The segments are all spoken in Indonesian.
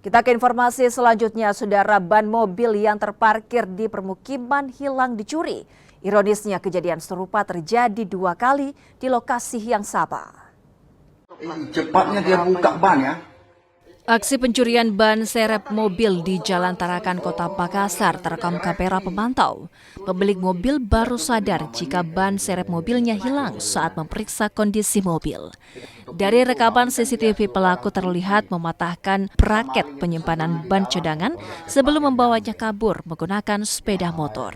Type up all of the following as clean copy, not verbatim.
Kita ke informasi selanjutnya, saudara. Ban mobil yang terparkir di permukiman hilang dicuri. Ironisnya kejadian serupa terjadi 2 kali di lokasi yang sama. Cepatnya dia buka ban ya. Aksi pencurian ban serep mobil di Jalan Tarakan, Kota Makassar terekam kamera pemantau. Pemilik mobil baru sadar jika ban serep mobilnya hilang saat memeriksa kondisi mobil. Dari rekaman CCTV, pelaku terlihat mematahkan braket penyimpanan ban cadangan sebelum membawanya kabur menggunakan sepeda motor.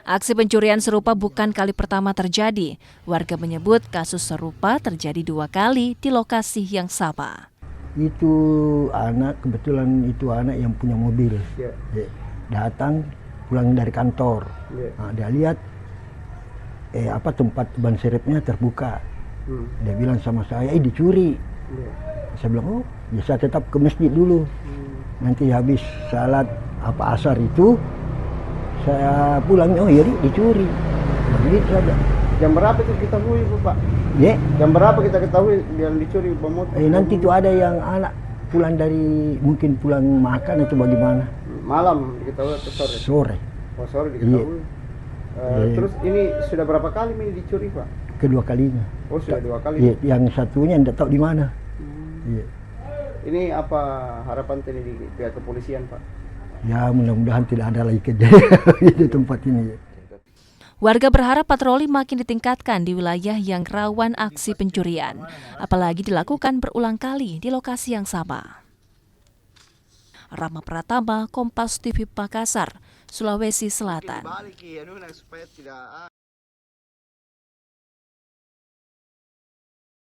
Aksi pencurian serupa bukan kali pertama terjadi. Warga menyebut kasus serupa terjadi 2 kali di lokasi yang sama. Itu kebetulan itu anak yang punya mobil. Datang pulang dari kantor. Nah, dia lihat tempat ban serepnya terbuka. Dia bilang sama saya, dicuri. Saya bilang, oh ya saya tetap ke masjid dulu. Nanti habis salat asar itu saya pulang, oh iya dicuri. Begitu saja. Jam berapa itu kita ketahui, Pak? Jam berapa kita ketahui dia dicuri bom motor? Nanti itu ada yang anak pulang mungkin pulang makan atau bagaimana. Malam diketahui atau sore? Sore. Oh, sore diketahui. Terus ini sudah berapa kali ini dicuri, Pak? Kedua kalinya. Oh, sudah 2 kali. Yang satunya tidak tahu di mana. Ini apa harapan tadi di pihak kepolisian, Pak? Ya, mudah-mudahan tidak ada lagi kejadian di tempat ini. Warga berharap patroli makin ditingkatkan di wilayah yang rawan aksi pencurian, apalagi dilakukan berulang kali di lokasi yang sama. Rama Pratama, Kompas TV, Makassar, Sulawesi Selatan.